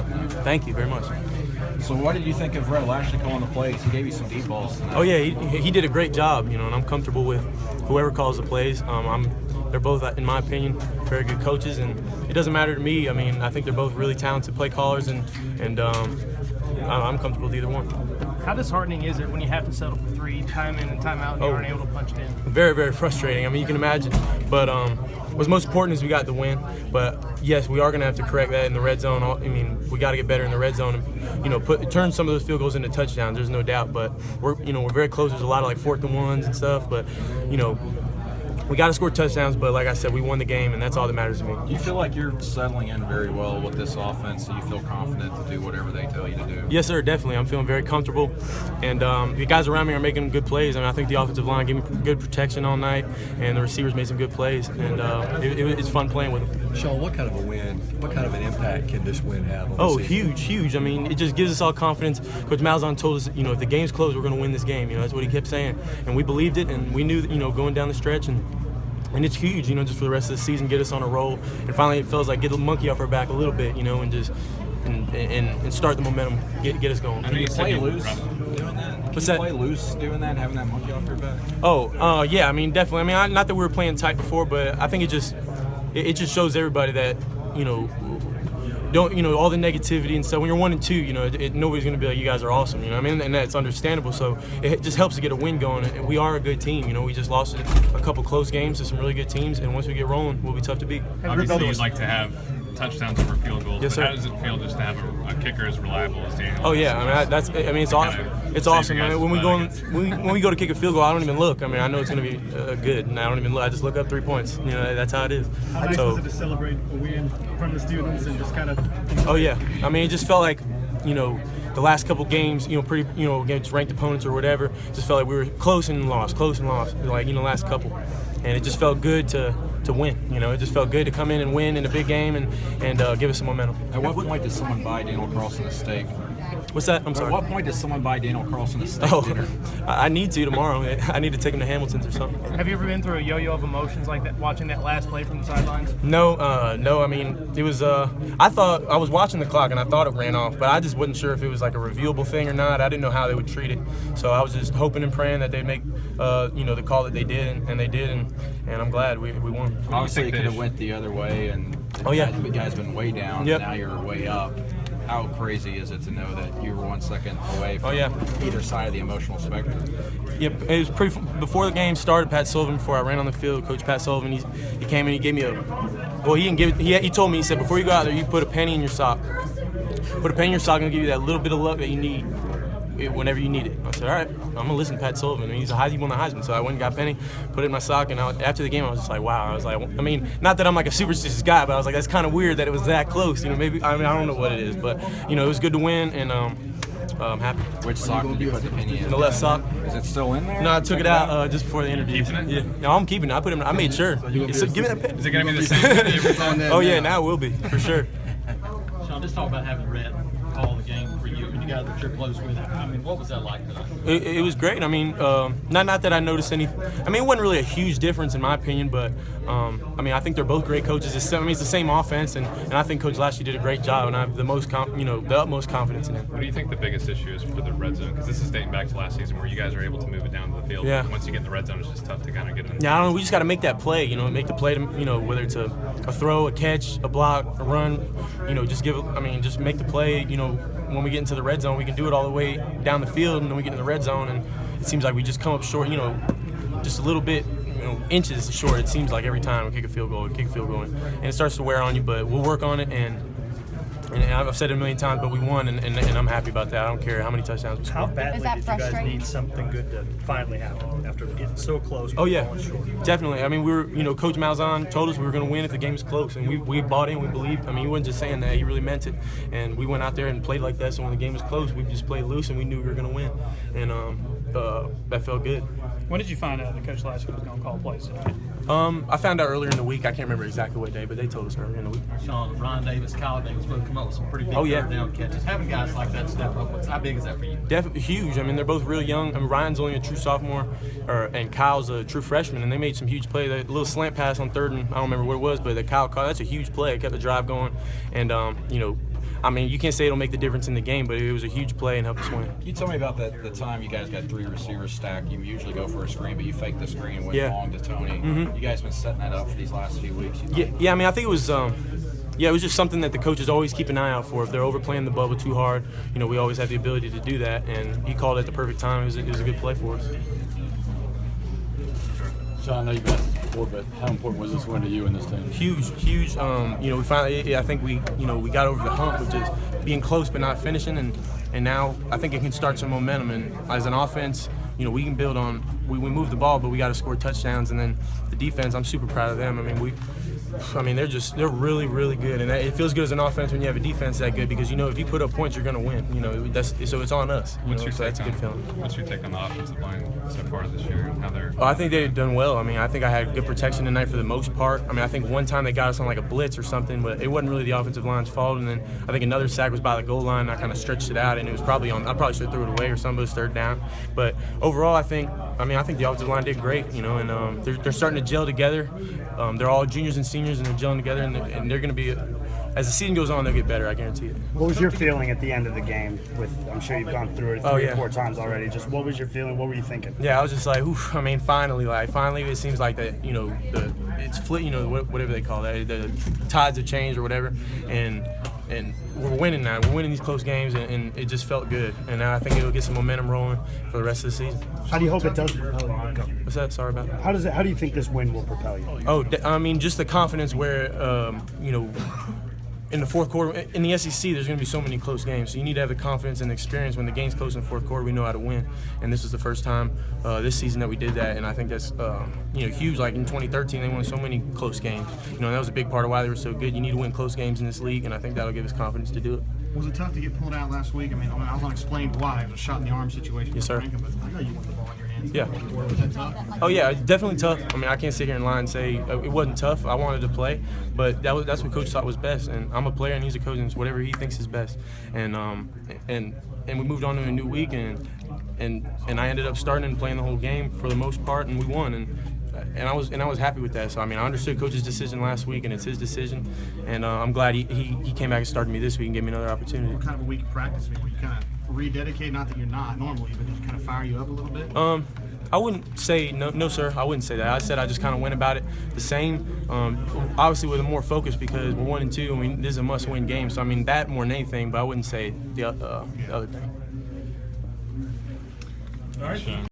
job. Thank you very much. So what did you think of Rhett Lashley calling the plays? He gave you some deep balls tonight. Oh yeah, he did a great job, and I'm comfortable with whoever calls the plays. They're both, in my opinion, very good coaches, and it doesn't matter to me. I mean, I think they're both really talented play callers, and I'm comfortable with either one. How disheartening is it when you have to settle for 3 time in and time out and you aren't able to punch it in? Very, very frustrating. I mean, you can imagine. But what's most important is we got the win. But yes, we are going to have to correct that in the red zone. I mean, we got to get better in the red zone and turn some of those field goals into touchdowns. There's no doubt. But we're very close. There's a lot of like 4th and 1s and stuff. But we got to score touchdowns, but like I said, we won the game, and that's all that matters to me. Do you feel like you're settling in very well with this offense, so you feel confident to do whatever they tell you to do? Yes, sir, definitely. I'm feeling very comfortable, and the guys around me are making good plays. And I think the offensive line gave me good protection all night, and the receivers made some good plays, and it's fun playing with them. Sean, what kind of a win, what kind of an impact can this win have on the season? Huge. I mean, it just gives us all confidence. Coach Malzahn told us, if the game's close, we're going to win this game. That's what he kept saying, and we believed it, and we knew that, going down the stretch, and it's huge, just for the rest of the season, get us on a roll, and finally it feels like get the monkey off our back a little bit, and just and start the momentum, get us going. Can you play loose doing that? What's that? Play loose doing that, having that monkey off your back? Yeah, I mean, definitely. I mean, not that we were playing tight before, but I think it just shows everybody that, don't all the negativity and stuff. When you're 1 and 2, nobody's gonna be like, you guys are awesome. I mean, and that's understandable. So it just helps to get a win going. And we are a good team. We just lost a couple close games to some really good teams, and once we get rolling, we'll be tough to beat. Obviously, you'd like to have touchdowns over field goals. Yes, but sir. How does it feel just to have a kicker as reliable as Daniel? Oh yeah, I mean it's awesome. It's awesome. I mean, when we go to kick a field goal, I don't even look. I mean, I know it's going to be good, and I don't even look. I just look up 3 points. That's how it is. How nice was it to celebrate a win from the students and just kind of? Oh yeah, I mean it just felt like the last couple games, pretty against ranked opponents or whatever, just felt like we were close and lost, like last couple, and it just felt good to win. It just felt good to come in and win in a big game and give us some momentum. At what point does someone buy Daniel Carlson a steak? What's that? I'm sorry. At what point does someone buy Daniel Carlson a steak dinner? I need to tomorrow. I need to take him to Hamilton's or something. Have you ever been through a yo-yo of emotions like that, watching that last play from the sidelines? No. I mean, it was. I thought I was watching the clock and I thought it ran off, but I just wasn't sure if it was like a reviewable thing or not. I didn't know how they would treat it, so I was just hoping and praying that they'd make, the call that they did, and they did, and I'm glad we won. Obviously, it could have went the other way, and the guy's been way down. Yep. And now you're way up. How crazy is it to know that you were 1 second away from either side of the emotional spectrum? Yep, it was before the game started. Pat Sullivan, before I ran on the field, Coach Pat Sullivan, he came and he gave me he didn't give it. He told me, he said, before you go out there, you put a penny in your sock. Put a penny in your sock and give you that little bit of luck that you need whenever you need it. I said, all right, I'm gonna listen to Pat Sullivan. He won the Heisman, so I went and got a penny, put it in my sock, and after the game, I was just like, wow. I was like, I mean, not that I'm like a superstitious guy, but I was like, that's kind of weird that it was that close. Maybe I don't know what it is, but it was good to win, and I'm happy. Which sock did you put the penny in? The left sock. Is it still in there? No, I took it out just before the interview. Keeping it? Yeah. No, I'm keeping it. I made sure. Give me that pen. Is it going to be the same penny every time? Oh yeah, now it will be for sure. Sean, just talk about having Rhett call the game for you and you guys that you're close with. I mean, what was that like tonight? It was great. I mean, not that I noticed any. I mean, it wasn't really a huge difference in my opinion, but I mean, I think they're both great coaches. It's the same offense, and I think Coach Lashley did a great job, and I have the utmost confidence in him. What do you think the biggest issue is for the red zone? Because this is dating back to last season where you guys are able to move it down to the field. Yeah. Once you get in the red zone, it's just tough to kind of get in. Yeah, I don't know. We just got to make that play. Make the play to whether it's a throw, a catch, a block, a run. Just make the play. When we get into the red zone, we can do it all the way down the field, and then we get in the red zone, and it seems like we just come up short. Just a little bit. Inches short. It seems like every time we kick a field goal, and it starts to wear on you. But we'll work on it, and I've said it a million times, but we won, and I'm happy about that. I don't care how many touchdowns we score. How badly did you guys need something good to finally happen after getting so close? Oh yeah, definitely. I mean, we were, Coach Malzahn told us we were going to win if the game was close, and we bought in, we believed. I mean, he wasn't just saying that; he really meant it. And we went out there and played like that. So when the game was close, we just played loose, and we knew we were going to win, and that felt good. When did you find out that Coach Lashley was going to call plays tonight? I found out earlier in the week. I can't remember exactly what day, but they told us earlier in the week. Sean, Ryan Davis, Kyle Davis both come up with some pretty big third down catches. Having guys like that step up, how big is that for you? Definitely huge. I mean, they're both real young. I mean, Ryan's only a true sophomore, and Kyle's a true freshman, and they made some huge plays. A little slant pass on third, and I don't remember what it was, but Kyle caught. That's a huge play. It kept the drive going, and I mean, you can't say it'll make the difference in the game, but it was a huge play and helped us win. You tell me about the time you guys got 3 receivers stacked. You usually go for a screen, but you faked the screen and went long to Tony. You guys been setting that up for these last few weeks. Yeah. I mean, I think it was. It was just something that the coaches always keep an eye out for. If they're overplaying the bubble too hard, we always have the ability to do that. And he called it at the perfect time. It was a good play for us. So I know you've asked this before, but how important was this win to you and this team? Huge. We finally, I think we got over the hump, which is being close but not finishing, and now I think it can start some momentum. And as an offense, we can build on. We move the ball, but we got to score touchdowns. And then the defense, I'm super proud of them. They're really, really good, and it feels good as an offense when you have a defense that good because if you put up points, you're going to win. So it's on us. That's a good feeling. What's your take on the offensive line so far this year and how they're? I think they've done well. I think I had good protection tonight for the most part. I think one time they got us on like a blitz or something, but it wasn't really the offensive line's fault. And then I think another sack was by the goal line. I kind of stretched it out, and it was probably on. I probably should have threw it away or something. It was third down. But overall, I think the offensive line did great. And they're starting to gel together. They're all juniors and seniors, and they're gelling together. And they're going to be, as the season goes on, they'll get better. I guarantee it. What was your feeling at the end of the game? I'm sure you've gone through it 3 or 4 times already. Just what was your feeling? What were you thinking? Yeah, I was just like, oof. Finally, it seems like that. It's flit. Whatever they call that. The tides have changed or whatever, and we're winning now. We're winning these close games, and it just felt good. And now I think it'll get some momentum rolling for the rest of the season. How do you hope it does propel you? What's that? Sorry about that. How do you think this win will propel you? Just the confidence where, in the fourth quarter, in the SEC, there's going to be so many close games. So you need to have the confidence and the experience when the game's close in the fourth quarter. We know how to win, and this is the first time this season that we did that. And I think that's huge. Like in 2013, they won so many close games. And that was a big part of why they were so good. You need to win close games in this league, and I think that'll give us confidence to do it. Was it tough to get pulled out last week? I was unexplained why. It was a shot in the arm situation. Yes, sir. But I know you want the ball in your hands. Yeah. Was that tough? Oh, yeah, definitely tough. I can't sit here and lie and say it wasn't tough. I wanted to play, but that's what Coach thought was best. And I'm a player, and he's a coach, and it's whatever he thinks is best. And we moved on to a new week, and I ended up starting and playing the whole game for the most part, and we won. And I was happy with that. So I understood Coach's decision last week, and it's his decision. And I'm glad he came back and started me this week and gave me another opportunity. What kind of a week of practice where you kind of rededicate? Not that you're not normally, but just kind of fire you up a little bit. I wouldn't say no, sir. I wouldn't say that. I said I just kind of went about it the same. Obviously with a more focus because we're 1-2. This is a must-win game. So that more than anything. But I wouldn't say the other thing. All right.